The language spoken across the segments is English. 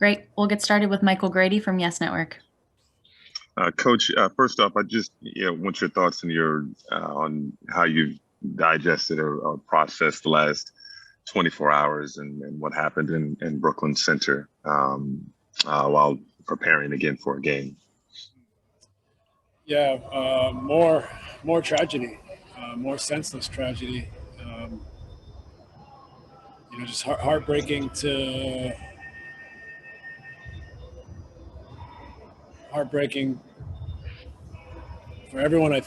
Great. We'll get started with Michael Grady from Yes Network. Coach, first off, I just want your thoughts and your on how you've digested or processed the last 24 hours and what happened in Brooklyn Center while preparing again for a game. Yeah, more tragedy, more senseless tragedy. Just heartbreaking for everyone. I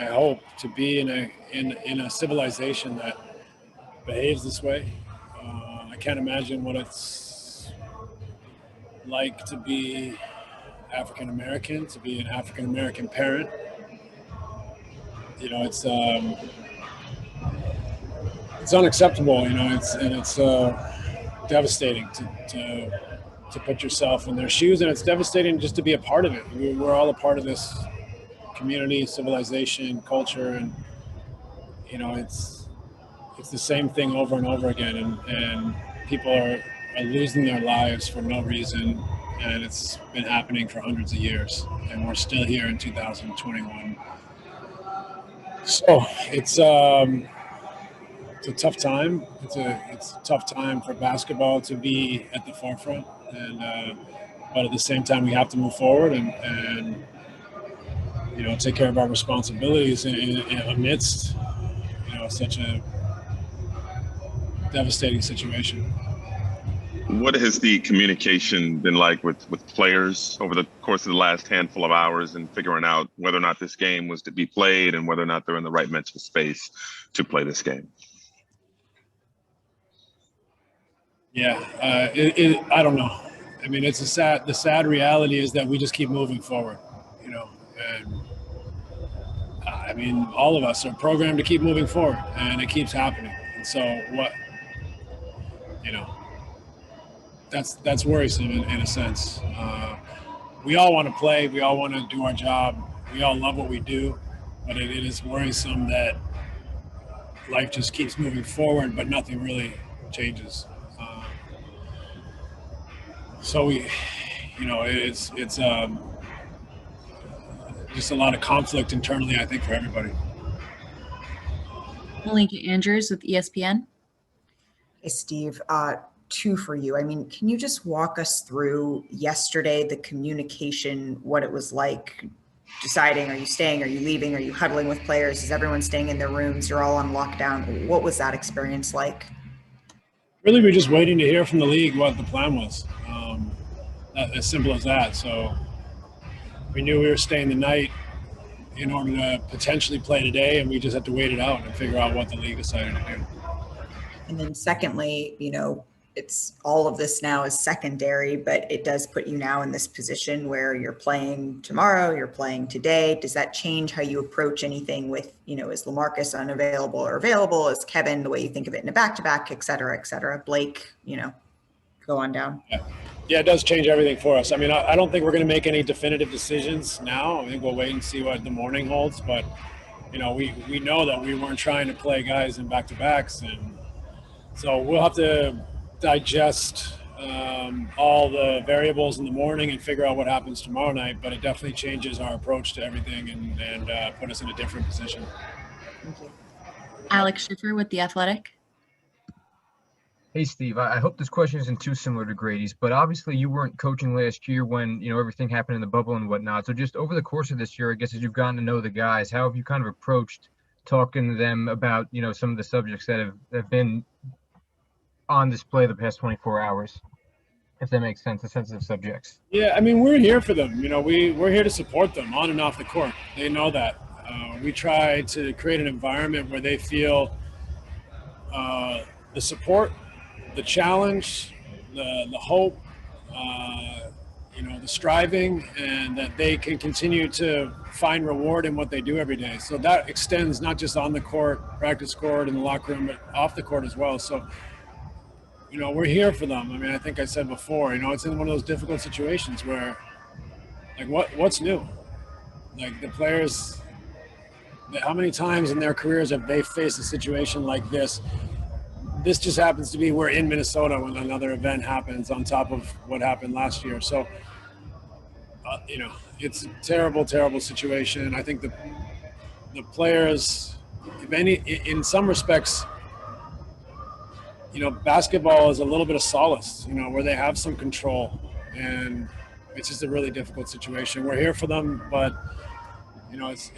hope to be in a civilization that behaves this way. I can't imagine what it's like to be African American, to be an African American parent. It's unacceptable. It's devastating to put yourself in their shoes, and it's devastating just to be a part of it. We're all a part of this community, civilization, culture, and it's the same thing over and over again, and people are losing their lives for no reason, and it's been happening for hundreds of years, and we're still here in 2021. So it's a tough time. It's a tough time for basketball to be at the forefront, and but at the same time, we have to move forward and take care of our responsibilities amidst such a devastating situation. What has the communication been like with players over the course of the last handful of hours and figuring out whether or not this game was to be played and whether or not they're in the right mental space to play this game? Yeah, I don't know. I mean, the sad reality is that we just keep moving forward, and I mean, all of us are programmed to keep moving forward, and it keeps happening. And so that's worrisome in a sense. We all want to play. We all want to do our job. We all love what we do, but it is worrisome that life just keeps moving forward, but nothing really changes. So it's just a lot of conflict internally, I think, for everybody. Malika Andrews with ESPN. Hey, Steve. Two for you. I mean, can you just walk us through yesterday, the communication, what it was like deciding, are you staying, are you leaving, are you huddling with players? Is everyone staying in their rooms? You're all on lockdown. What was that experience like? Really, we're just waiting to hear from the league what the plan was. As simple as that. So we knew we were staying the night in order to potentially play today, and we just had to wait it out and figure out what the league decided to do. And then secondly, it's all of this now is secondary, but it does put you now in this position where you're playing tomorrow, you're playing today. Does that change how you approach anything with, is LaMarcus unavailable or available? Is Kevin the way you think of it in a back-to-back, et cetera, et cetera? Blake, go on down. Yeah, it does change everything for us. I mean, I don't think we're going to make any definitive decisions now. I think we'll wait and see what the morning holds. But, we know that we weren't trying to play guys in back-to-backs. And so we'll have to digest all the variables in the morning and figure out what happens tomorrow night. But it definitely changes our approach to everything and put us in a different position. Thank you. Alex Schiffer with The Athletic. Hey, Steve, I hope this question isn't too similar to Grady's, but obviously you weren't coaching last year when, everything happened in the bubble and whatnot. So just over the course of this year, I guess as you've gotten to know the guys, how have you kind of approached talking to them about, some of the subjects that have been on display the past 24 hours, if that makes sense, the sensitive subjects? Yeah, I mean, we're here for them. We're here to support them on and off the court. They know that. We try to create an environment where they feel the support, the challenge, the hope, the striving, and that they can continue to find reward in what they do every day. So that extends not just on the court, practice court, in the locker room, but off the court as well. So, we're here for them. I mean, I think I said before, it's in one of those difficult situations where, like, what's new? Like, the players, how many times in their careers have they faced a situation like this this just happens to be we're in Minnesota when another event happens on top of what happened last year. So, you know, it's a terrible, terrible situation. I think the players, if any, in some respects, you know, basketball is a little bit of solace, you know, where they have some control, and it's just a really difficult situation. We're here for them, but you know, it's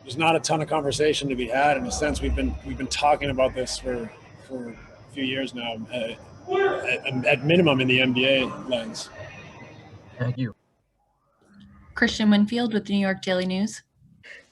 there's not a ton of conversation to be had. In a sense, we've been talking about this for a few years now, at minimum in the NBA lens. Thank you. Christian Winfield with the New York Daily News.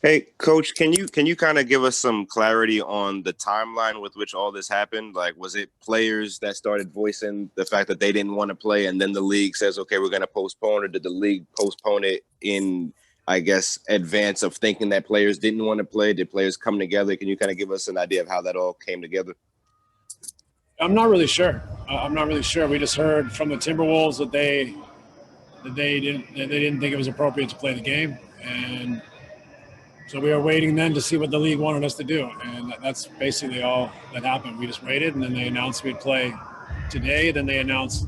Hey, Coach, can you kind of give us some clarity on the timeline with which all this happened? Like, was it players that started voicing the fact that they didn't want to play, and then the league says, okay, we're going to postpone, or did the league postpone it in, I guess, advance of thinking that players didn't want to play? Did players come together? Can you kind of give us an idea of how that all came together? I'm not really sure. We just heard from the Timberwolves that they didn't think it was appropriate to play the game, and so we were waiting then to see what the league wanted us to do, and that's basically all that happened. We just waited, and then they announced we'd play today. Then they announced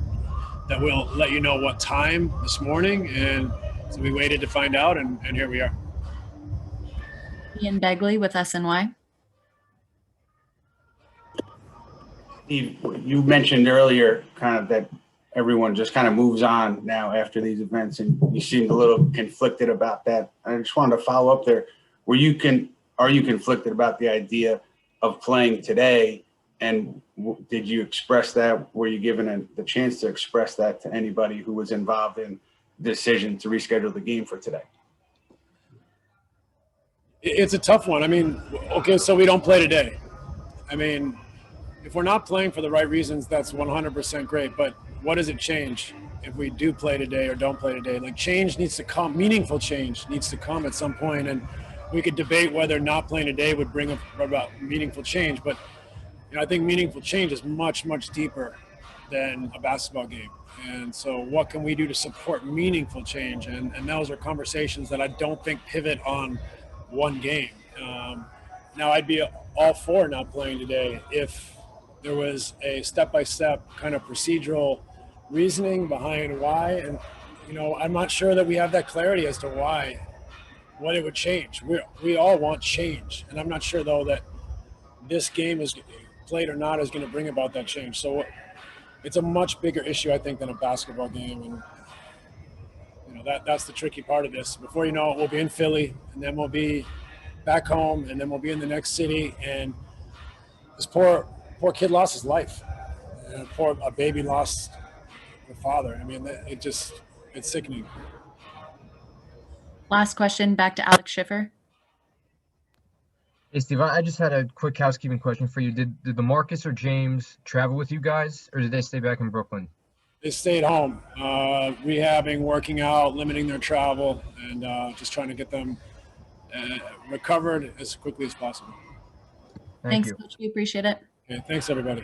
that we'll let you know what time this morning, and so we waited to find out, and here we are. Ian Begley with SNY. Steve, you mentioned earlier kind of that everyone just kind of moves on now after these events, and you seemed a little conflicted about that. I just wanted to follow up there. Are you conflicted about the idea of playing today? And did you express that? Were you given the chance to express that to anybody who was involved in the decision to reschedule the game for today? It's a tough one. I mean, okay, so we don't play today. I mean, if we're not playing for the right reasons, that's 100% great. But what does it change if we do play today or don't play today? Like, change needs to come. Meaningful change needs to come at some point. And we could debate whether not playing today would bring about meaningful change. But you know, I think meaningful change is much, much deeper than a basketball game. And so what can we do to support meaningful change? And those are conversations that I don't think pivot on one game. Now, I'd be all for not playing today if there was a step-by-step kind of procedural reasoning behind why. And, you know, I'm not sure that we have that clarity as to why, what it would change. We all want change. And I'm not sure, though, that this game, is played or not, is going to bring about that change. So it's a much bigger issue, I think, than a basketball game. And, you know, that's the tricky part of this. Before you know it, we'll be in Philly, and then we'll be back home, and then we'll be in the next city. And this poor kid lost his life. And a baby lost their father. I mean, it's sickening. Last question, back to Alex Schiffer. Hey, Steve, I just had a quick housekeeping question for you. Did the Marcus or James travel with you guys, or did they stay back in Brooklyn? They stayed home, rehabbing, working out, limiting their travel, and just trying to get them recovered as quickly as possible. Thanks, you. Coach. We appreciate it. Okay, thanks, everybody.